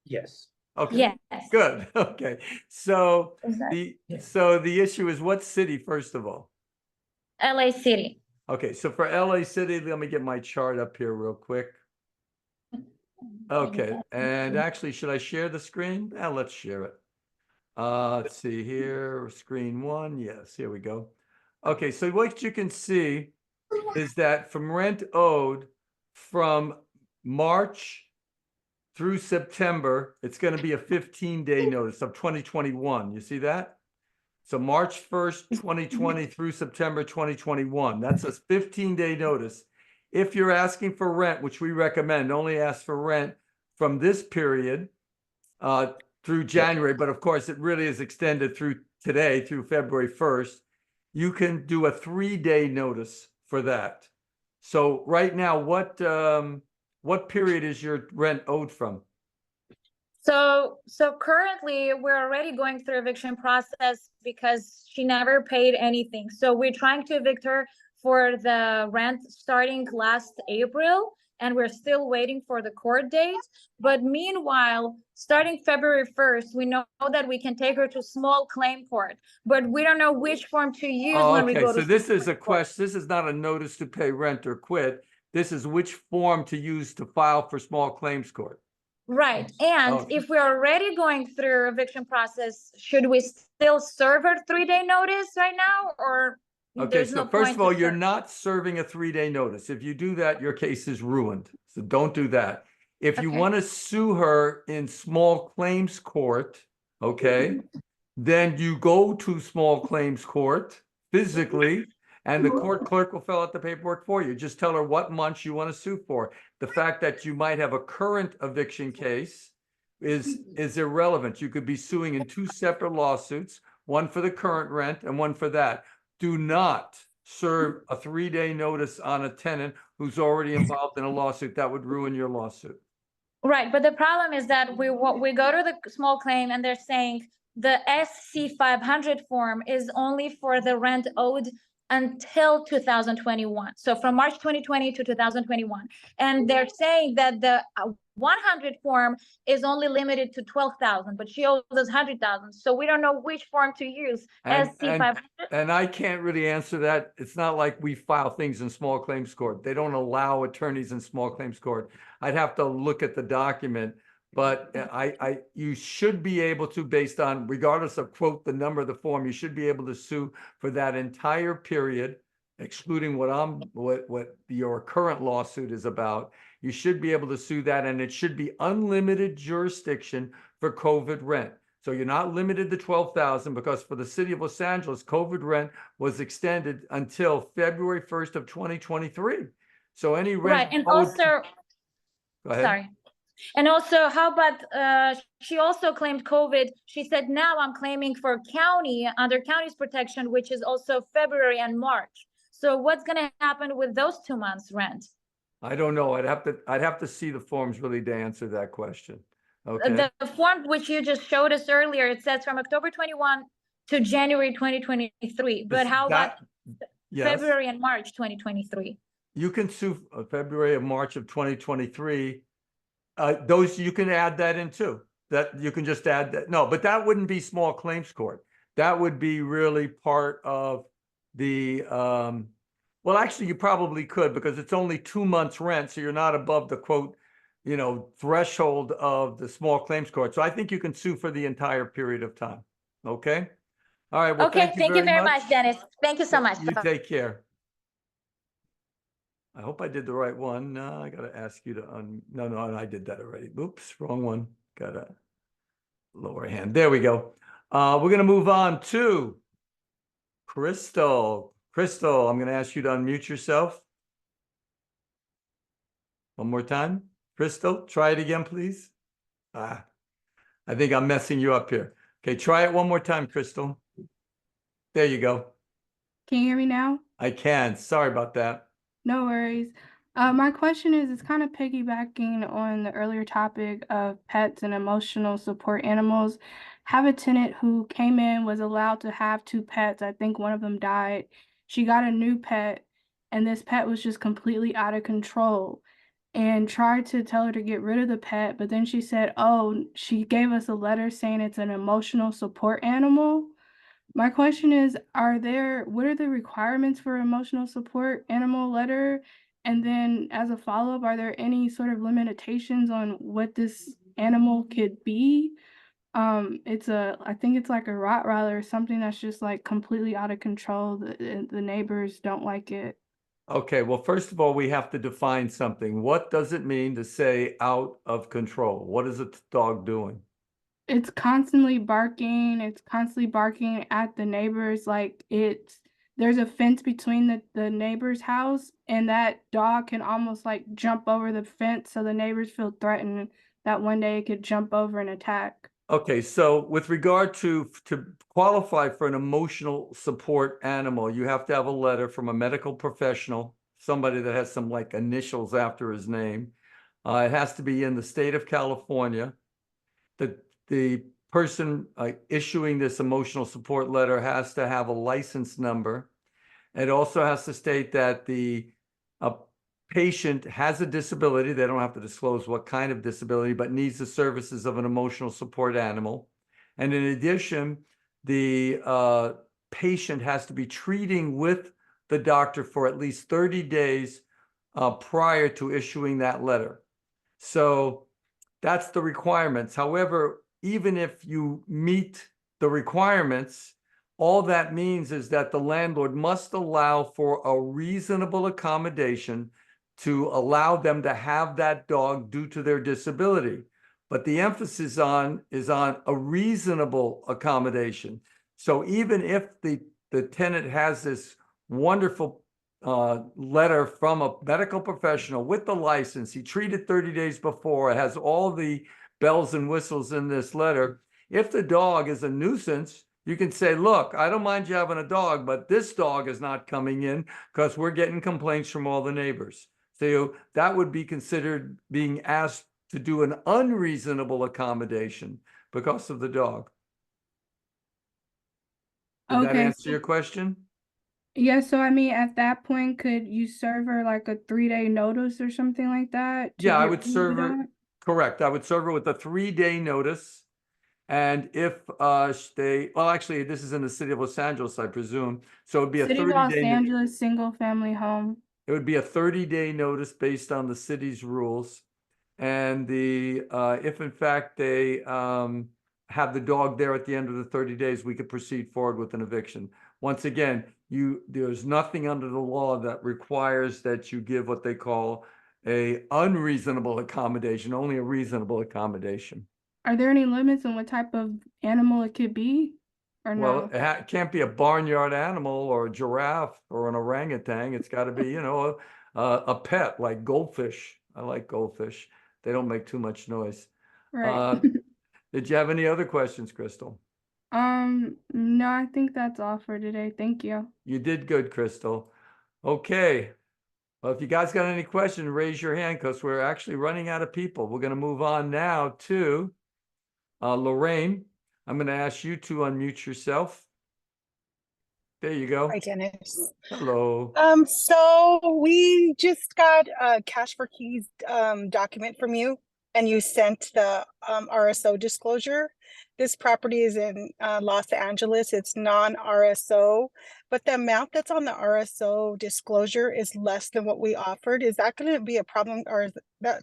Speaker 3: Yes.
Speaker 1: Okay,
Speaker 11: Yes.
Speaker 1: good. Okay, so
Speaker 11: Is that-
Speaker 1: the issue is what city, first of all?
Speaker 11: LA City.
Speaker 1: Okay, so for LA City, let me get my chart up here real quick. Okay, and actually, should I share the screen? Let's share it. Let's see here, screen 1. Yes, here we go. Okay, so what you can see is that from rent owed from March through September, it's going to be a 15-day notice of 2021. You see that? So March 1st, 2020 through September 2021. That's a 15-day notice. If you're asking for rent, which we recommend, only ask for rent from this period through January, but of course it really is extended through today, through February 1st. You can do a 3-day notice for that. So right now, what period is your rent owed from?
Speaker 11: So currently we're already going through eviction process because she never paid anything. So we're trying to evict her for the rent starting last April, and we're still waiting for the court date. But meanwhile, starting February 1st, we know that we can take her to small claim court, but we don't know which form to use when we
Speaker 1: Okay,
Speaker 11: go to.
Speaker 1: so this is a
Speaker 11: court.
Speaker 1: question. This is not a notice to pay rent or quit. This is which form to use to file for small claims court.
Speaker 11: Right. And
Speaker 1: Okay.
Speaker 11: if we're already going through eviction process, should we still serve her 3-day notice right now, or
Speaker 1: Okay,
Speaker 11: there's
Speaker 1: so
Speaker 11: no
Speaker 1: first
Speaker 11: point
Speaker 1: of all,
Speaker 11: to
Speaker 1: you're
Speaker 11: serve?
Speaker 1: not serving a 3-day notice. If you do that, your case is ruined. So don't do that. If you
Speaker 11: Okay.
Speaker 1: want to sue her in small claims court, okay, then you go to small claims court physically, and the court clerk will fill out the paperwork for you. Just tell her what months you want to sue for. The fact that you might have a current eviction case is irrelevant. You could be suing in 2 separate lawsuits, one for the current rent and one for that. Do not serve a 3-day notice on a tenant who's already involved in a lawsuit. That would ruin your lawsuit.
Speaker 11: Right, but the problem is that we go to the small claim and they're saying the SC 500 form is only for the rent owed until 2021. So from March 2020 to 2021. And they're saying that the 100 form is only limited to 12,000, but she owes us 100,000. So we don't know which form to use.
Speaker 1: And-
Speaker 11: SC 500.
Speaker 1: And I can't really answer that. It's not like we file things in small claims court. They don't allow attorneys in small claims court. I'd have to look at the document, but you should be able to, based on, regardless of quote, the number of the form, you should be able to sue for that entire period, excluding what your current lawsuit is about. You should be able to sue that, and it should be unlimited jurisdiction for COVID rent. So you're not limited to 12,000, because for the city of Los Angeles, COVID rent was extended until February 1st of 2023. So any rent.
Speaker 11: Right, and
Speaker 1: owed-
Speaker 11: also,
Speaker 1: Go ahead.
Speaker 11: sorry. And also, how about, she also claimed COVID. She said, now I'm claiming for county, under county's protection, which is also February and March. So what's gonna happen with those 2 months rent?
Speaker 1: I don't know. I'd have to see the forms really to answer that question. Okay.
Speaker 11: The form which you just showed us earlier, it says from October 21 to January 2023, but how about?
Speaker 1: Yes.
Speaker 11: February and March 2023.
Speaker 1: You can sue February of March of 2023. Those, you can add that in too. That you can just add that. No, but that wouldn't be small claims court. That would be really part of the, well, actually, you probably could because it's only 2 months rent. So you're not above the quote, threshold of the small claims court. So I think you can sue for the entire period of time. Okay. All right. Well,
Speaker 11: Okay, thank you very much, Dennis. Thank you so much.
Speaker 1: You take care. I hope I did the right one. No, I gotta ask you to no, I did that already. Oops, wrong one. Gotta lower hand. There we go. We're gonna move on to Crystal. Crystal, I'm gonna ask you to unmute yourself. One more time. Crystal, try it again, please. I think I'm messing you up here. Okay, try it one more time, Crystal. There you go.
Speaker 12: Can you hear me now?
Speaker 1: I can. Sorry about that.
Speaker 12: No worries. My question is, it's kind of piggybacking on the earlier topic of pets and emotional support animals. Have a tenant who came in, was allowed to have 2 pets. I think one of them died. She got a new pet, and this pet was just completely out of control and tried to tell her to get rid of the pet. But then she said, oh, she gave us a letter saying it's an emotional support animal. My question is, what are the requirements for emotional support animal letter? And then as a follow-up, are there any sort of limitations on what this animal could be? I think it's like a Rottweiler or something that's just like completely out of control. The neighbors don't like it.
Speaker 1: Okay, well, first of all, we have to define something. What does it mean to say out of control? What is a dog doing?
Speaker 12: It's constantly barking. It's constantly barking at the neighbors. There's a fence between the neighbor's house, and that dog can almost like jump over the fence. So the neighbors feel threatened that one day it could jump over and attack.
Speaker 1: Okay, so with regard to qualify for an emotional support animal, you have to have a letter from a medical professional, somebody that has some like initials after his name. It has to be in the state of California. The person issuing this emotional support letter has to have a license number. It also has to state that the patient has a disability. They don't have to disclose what kind of disability, but needs the services of an emotional support animal. And in addition, the patient has to be treating with the doctor for at least 30 days prior to issuing that letter. So that's the requirements. However, even if you meet the requirements, all that means is that the landlord must allow for a reasonable accommodation to allow them to have that dog due to their disability. But the emphasis is on a reasonable accommodation. So even if the tenant has this wonderful letter from a medical professional with the license, he treated 30 days before, it has all the bells and whistles in this letter. If the dog is a nuisance, you can say, look, I don't mind you having a dog, but this dog is not coming in because we're getting complaints from all the neighbors. So that would be considered being asked to do an unreasonable accommodation because of the dog. Did that answer your question?
Speaker 12: Yeah, so I mean, at that point, could you serve her like a 3-day notice or something like that?
Speaker 1: Yeah, I would serve her. Correct. I would serve her with a 3-day notice. And if actually, this is in the city of Los Angeles, I presume. So it'd be a 30-day.
Speaker 12: City of Los Angeles, single family home.
Speaker 1: It would be a 30-day notice based on the city's rules. And if in fact they have the dog there at the end of the 30 days, we could proceed forward with an eviction. Once again, there's nothing under the law that requires that you give what they call a unreasonable accommodation, only a reasonable accommodation.
Speaker 12: Are there any limits on what type of animal it could be? Or
Speaker 1: Well,
Speaker 12: no?
Speaker 1: it can't be a barnyard animal or a giraffe or an orangutan. It's got to be, a pet like goldfish. I like goldfish. They don't make too much noise.
Speaker 12: Right.
Speaker 1: Did you have any other questions, Crystal?
Speaker 12: No, I think that's all for today. Thank you.
Speaker 1: You did good, Crystal. Okay. Well, if you guys got any questions, raise your hand because we're actually running out of people. We're going to move on now to Lorraine. I'm going to ask you to unmute yourself. There you go.
Speaker 13: Hi, Dennis.
Speaker 1: Hello.
Speaker 13: So we just got a cash for keys document from you, and you sent the RSO disclosure. This property is in Los Angeles. It's non-RSO, but the amount that's on the RSO disclosure is less than what we offered. Is that going to be a problem, or is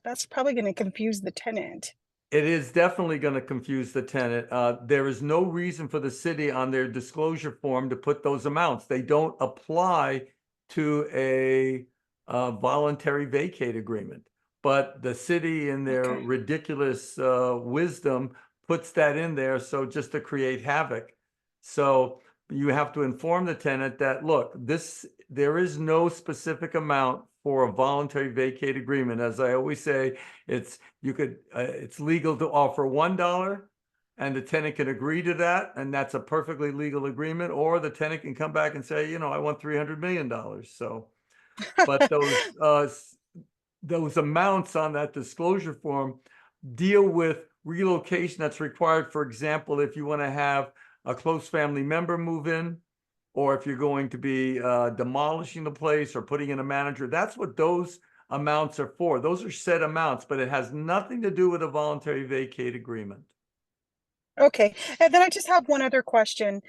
Speaker 13: that's probably going to confuse the tenant?
Speaker 1: It is definitely going to confuse the tenant. There is no reason for the city on their disclosure form to put those amounts. They don't apply to a voluntary vacate agreement. But the city, in their
Speaker 13: Okay.
Speaker 1: ridiculous wisdom, puts that in there so just to create havoc. So you have to inform the tenant that, look, there is no specific amount for a voluntary vacate agreement. As I always say, it's legal to offer $1 and the tenant can agree to that, and that's a perfectly legal agreement, or the tenant can come back and say, I want $300 million. So, but those amounts on that disclosure form deal with relocation that's required. For example, if you want to have a close family member move in, or if you're going to be demolishing the place or putting in a manager, that's what those amounts are for. Those are set amounts, but it has nothing to do with a voluntary vacate agreement.
Speaker 13: Okay, and then I just have one other question.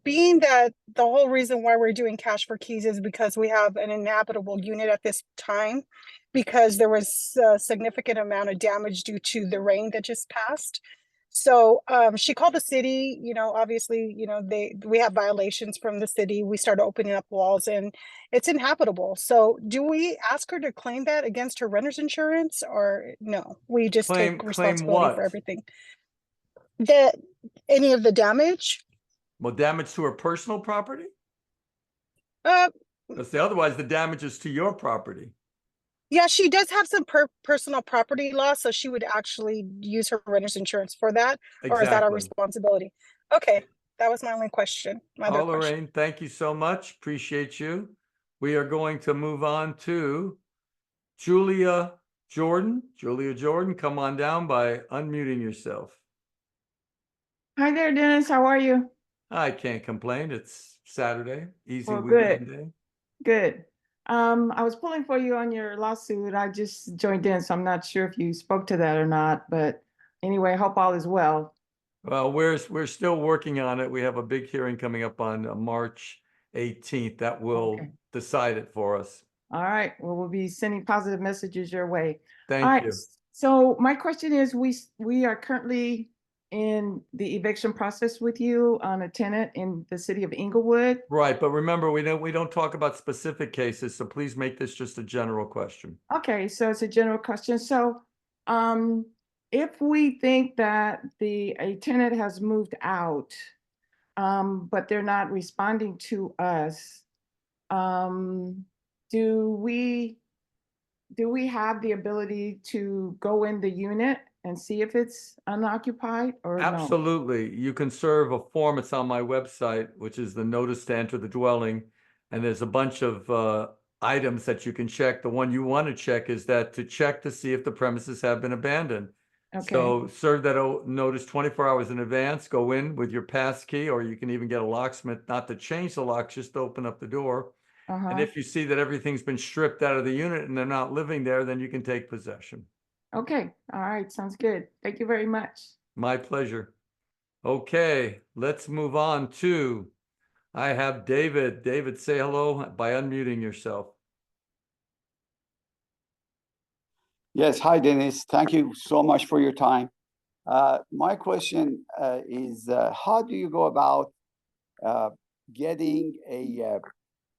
Speaker 13: Being that the whole reason why we're doing cash for keys is because we have an inhabitable unit at this time, because there was a significant amount of damage due to the rain that just passed. So she called the city, obviously, we have violations from the city. We started opening up walls and it's inhabitable. So do we ask her to claim that against her renter's insurance, or no? We just take
Speaker 1: Claim
Speaker 13: responsibility for
Speaker 1: what?
Speaker 13: everything. Any of the damage?
Speaker 1: Well, damage to her personal property?
Speaker 13: Uh,
Speaker 1: Let's say otherwise the damage is to your property.
Speaker 13: yeah, she does have some personal property loss, so she would actually use her renter's insurance for that, or is that our
Speaker 1: Exactly.
Speaker 13: responsibility? Okay, that was my only question. My other
Speaker 1: Oh,
Speaker 13: question.
Speaker 1: Lorraine, thank you so much. Appreciate you. We are going to move on to Julia Jordan. Julia Jordan, come on down by unmuting yourself.
Speaker 14: Hi there, Dennis. How are you?
Speaker 1: I can't complain. It's Saturday, easy
Speaker 14: Well,
Speaker 1: weekend
Speaker 14: good.
Speaker 1: day.
Speaker 14: Good. I was pulling for you on your lawsuit. I just joined in, so I'm not sure if you spoke to that or not. But anyway, I hope all is well.
Speaker 1: Well, we're still working on it. We have a big hearing coming up on March 18th that will
Speaker 14: Okay.
Speaker 1: decide it for us.
Speaker 14: All right. Well, we'll be sending positive messages your way.
Speaker 1: Thank
Speaker 14: All right.
Speaker 1: you.
Speaker 14: So my question is, we are currently in the eviction process with you on a tenant in the city of Inglewood.
Speaker 1: Right, but remember, we don't talk about specific cases, so please make this just a general question.
Speaker 14: Okay, so it's a general question. So, if we think that a tenant has moved out, but they're not responding to us, do we have the ability to go in the unit and see if it's unoccupied or no?
Speaker 1: Absolutely. You can serve a form. It's on my website, which is the notice to enter the dwelling. And there's a bunch of items that you can check. The one you want to check is that to check to see if the premises have been abandoned.
Speaker 14: Okay.
Speaker 1: So serve that notice 24 hours in advance, go in with your pass key, or you can even get a locksmith, not to change the lock, just to open up the door. And if you see that everything's been stripped out of the unit and they're not living there, then you can take possession.
Speaker 14: Okay. All right. Sounds good. Thank you very much.
Speaker 1: My pleasure. Okay, let's move on to, I have David. David, say hello by unmuting yourself.
Speaker 15: Yes, hi, Dennis. Thank you so much for your time. My question is, how do you go about getting a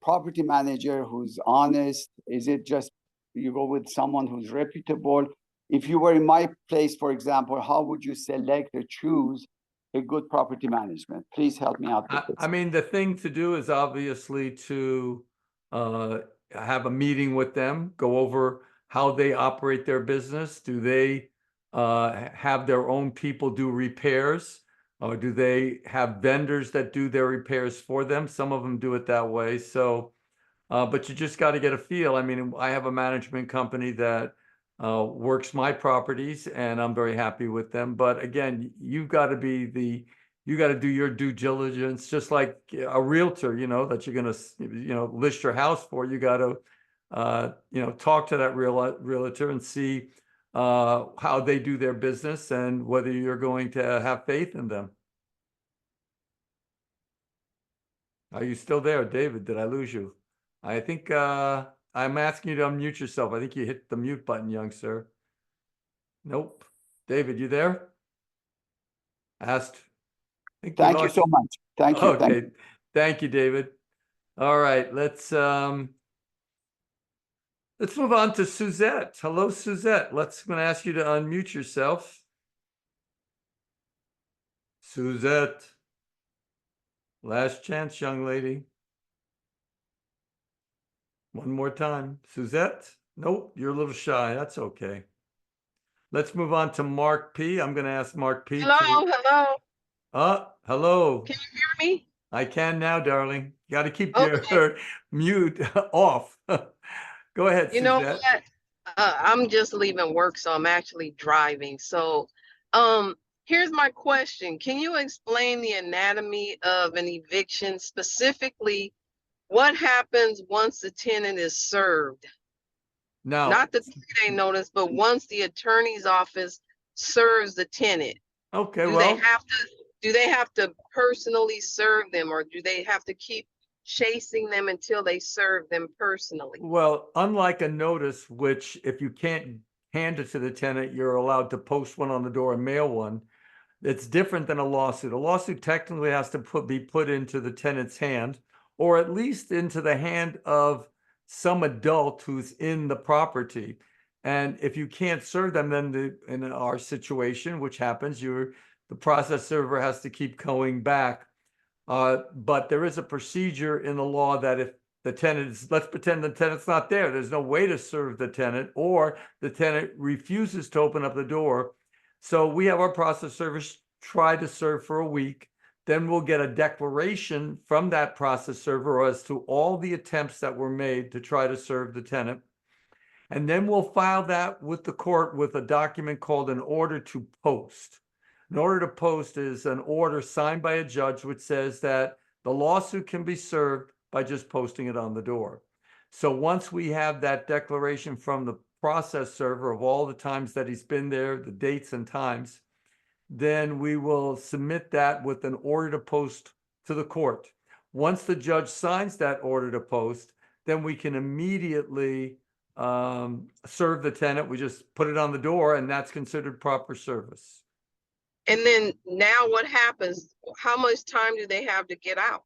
Speaker 15: property manager who's honest? Is it just you go with someone who's reputable? If you were in my place, for example, how would you select or choose a good property management? Please help me out with this.
Speaker 1: I mean, the thing to do is obviously to have a meeting with them, go over how they operate their business. Do they have their own people do repairs? Or do they have vendors that do their repairs for them? Some of them do it that way. So, but you just got to get a feel. I mean, I have a management company that works my properties and I'm very happy with them. But again, you've got to be you got to do your due diligence, just like a realtor, that you're going to, list your house for. You got to, talk to that realtor and see how they do their business and whether you're going to have faith in them. Are you still there, David? Did I lose you? I think I'm asking you to unmute yourself. I think you hit the mute button, young sir. Nope. David, you there? Asked.
Speaker 15: Thank you so much. Thank you.
Speaker 1: Okay.
Speaker 15: Thank you.
Speaker 1: Thank you, David. All right, let's move on to Suzette. Hello, Suzette. I'm going to ask you to unmute yourself. Suzette. Last chance, young lady. One more time. Suzette? Nope, you're a little shy. That's okay. Let's move on to Mark P. I'm going to ask Mark P.
Speaker 16: Hello.
Speaker 1: Hello.
Speaker 16: Can you hear me?
Speaker 1: I can now, darling. You got to keep your mute off. Go ahead,
Speaker 16: You know
Speaker 1: Suzette.
Speaker 16: what? I'm just leaving work, so I'm actually driving. So, here's my question. Can you explain the anatomy of an eviction, specifically what happens once the tenant is served?
Speaker 1: No.
Speaker 16: Not the 3-day notice, but once the attorney's office serves the tenant.
Speaker 1: Okay,
Speaker 16: Do they have to personally serve them, or do they have to keep chasing them until they serve them personally?
Speaker 1: Well, unlike a notice, which if you can't hand it to the tenant, you're allowed to post one on the door and mail one. It's different than a lawsuit. A lawsuit technically has to be put into the tenant's hand, or at least into the hand of some adult who's in the property. And if you can't serve them, then in our situation, which happens, the process server has to keep going back. But there is a procedure in the law that if the tenant is, let's pretend the tenant's not there, there's no way to serve the tenant, or the tenant refuses to open up the door. So we have our process servers try to serve for a week. Then we'll get a declaration from that process server as to all the attempts that were made to try to serve the tenant. And then we'll file that with the court with a document called an order to post. An order to post is an order signed by a judge which says that the lawsuit can be served by just posting it on the door. So once we have that declaration from the process server of all the times that he's been there, the dates and times, then we will submit that with an order to post to the court. Once the judge signs that order to post, then we can immediately serve the tenant. We just put it on the door, and that's considered proper service.
Speaker 16: And then now what happens? How much time do they have to get out?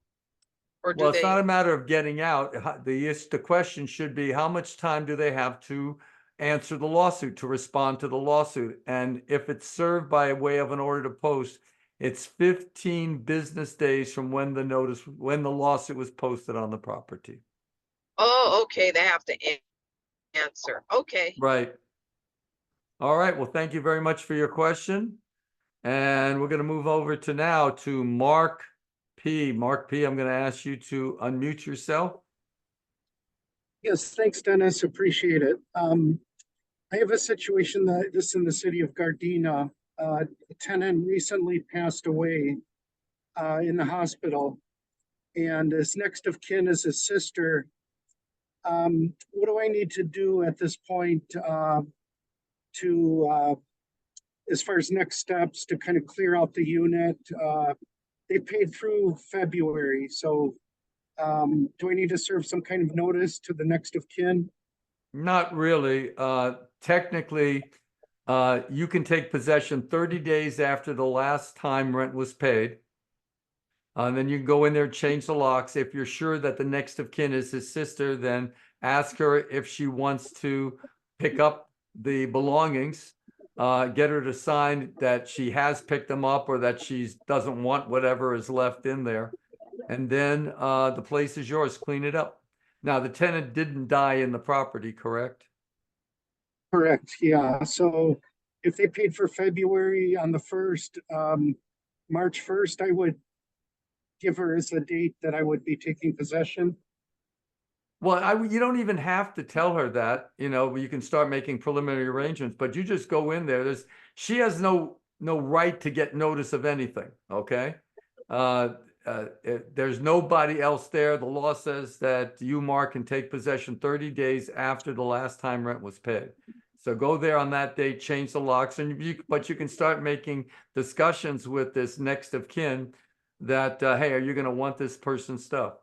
Speaker 16: Or do
Speaker 1: Well, it's not a matter of getting out. The question should be, how much time do they have to answer the lawsuit, to respond to the lawsuit? And if it's served by way of an order to post, it's 15 business days from when the lawsuit was posted on the property.
Speaker 16: Oh, okay. They have to answer. Okay.
Speaker 1: Right. All right. Well, thank you very much for your question. And we're going to move over to Mark P. Mark P., I'm going to ask you to unmute yourself.
Speaker 17: Yes, thanks, Dennis. Appreciate it. I have a situation that this in the city of Gardena. A tenant recently passed away in the hospital, and his next of kin is his sister. What do I need to do at this point as far as next steps to kind of clear out the unit? They paid through February, so do I need to serve some kind of notice to the next of kin?
Speaker 1: Not really. Technically, you can take possession 30 days after the last time rent was paid. And then you can go in there, change the locks. If you're sure that the next of kin is his sister, then ask her if she wants to pick up the belongings. Get her to sign that she has picked them up, or that she doesn't want whatever is left in there. And then the place is yours. Clean it up. Now, the tenant didn't die in the property, correct?
Speaker 17: Correct, yeah. So if they paid for February on the 1st, March 1st, I would give her as the date that I would be taking possession.
Speaker 1: Well, you don't even have to tell her that. You can start making preliminary arrangements, but you just go in there. She has no right to get notice of anything, okay? If there's nobody else there. The law says that you, Mark, can take possession 30 days after the last time rent was paid. So go there on that date, change the locks, but you can start making discussions with this next of kin that, hey, are you going to want this person's stuff?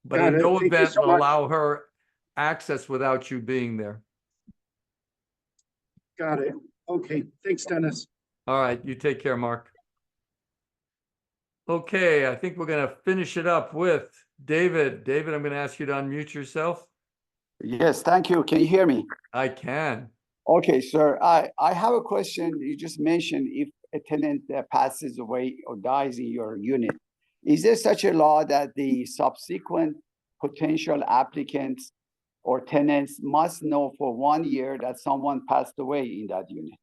Speaker 1: But
Speaker 17: Got
Speaker 1: in
Speaker 17: it.
Speaker 1: no
Speaker 17: Thank you
Speaker 1: event
Speaker 17: so much.
Speaker 1: allow her access without you being there.
Speaker 17: Got it. Okay, thanks, Dennis.
Speaker 1: All right, you take care, Mark. Okay, I think we're going to finish it up with David. David, I'm going to ask you to unmute yourself.
Speaker 15: Yes, thank you. Can you hear me?
Speaker 1: I can.
Speaker 15: Okay, sir. I have a question. You just mentioned if a tenant passes away or dies in your unit, is there such a law that the subsequent potential applicants or tenants must know for 1 year that someone passed away in that unit?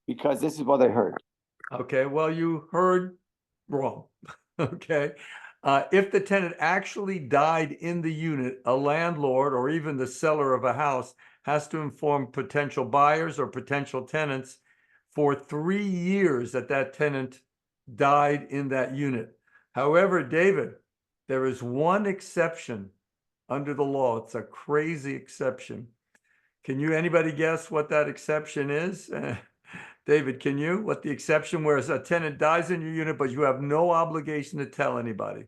Speaker 15: Because this is what I heard.
Speaker 1: Okay, well, you heard wrong. Okay. If the tenant actually died in the unit, a landlord or even the seller of a house has to inform potential buyers or potential tenants for 3 years that that tenant died in that unit. However, David, there is one exception under the law. It's a crazy exception. Anybody guess what that exception is? David, can you? What the exception where a tenant dies in your unit, but you have no obligation to tell anybody?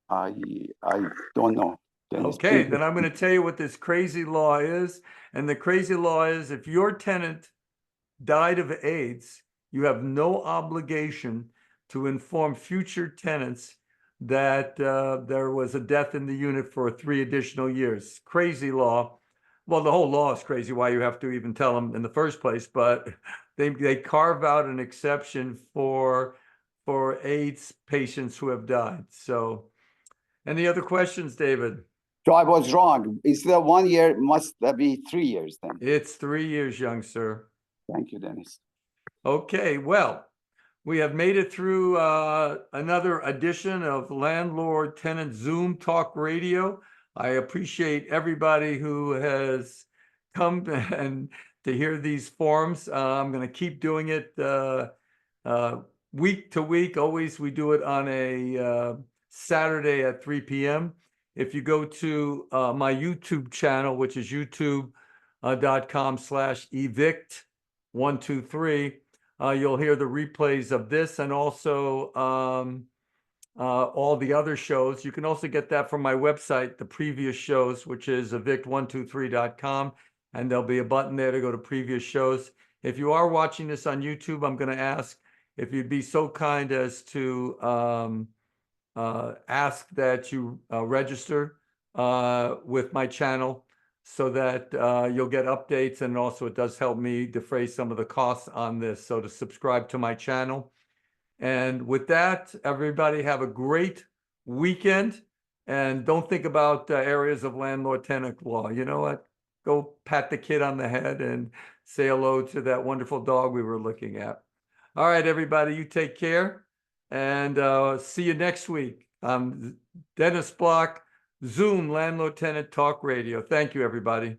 Speaker 15: I don't know. Dennis,
Speaker 1: Okay,
Speaker 15: please.
Speaker 1: then I'm going to tell you what this crazy law is. And the crazy law is if your tenant died of AIDS, you have no obligation to inform future tenants that there was a death in the unit for 3 additional years. Crazy law. Well, the whole law is crazy why you have to even tell them in the first place, but they carve out an exception for AIDS patients who have died. So, any other questions, David?
Speaker 15: So I was wrong. Instead of 1 year, must that be 3 years then?
Speaker 1: It's 3 years, young sir.
Speaker 15: Thank you, Dennis.
Speaker 1: Okay, well, we have made it through another edition of Landlord-Tenant Zoom Talk Radio. I appreciate everybody who has come and to hear these forums. I'm going to keep doing it week to week. Always we do it on a Saturday at 3 p.m. If you go to my YouTube channel, which is youtube.com/evict123, you'll hear the replays of this and also all the other shows. You can also get that from my website, the previous shows, which is evict123.com, and there'll be a button there to go to previous shows. If you are watching this on YouTube, I'm going to ask if you'd be so kind as to ask that you register with my channel so that you'll get updates, and also it does help me defray some of the costs on this. So to subscribe to my channel. And with that, everybody have a great weekend, and don't think about areas of landlord-tenant law. You know what? Go pat the kid on the head and say hello to that wonderful dog we were looking at. All right, everybody, you take care, and see you next week. Dennis Block, Zoom Landlord-Tenant Talk Radio. Thank you, everybody.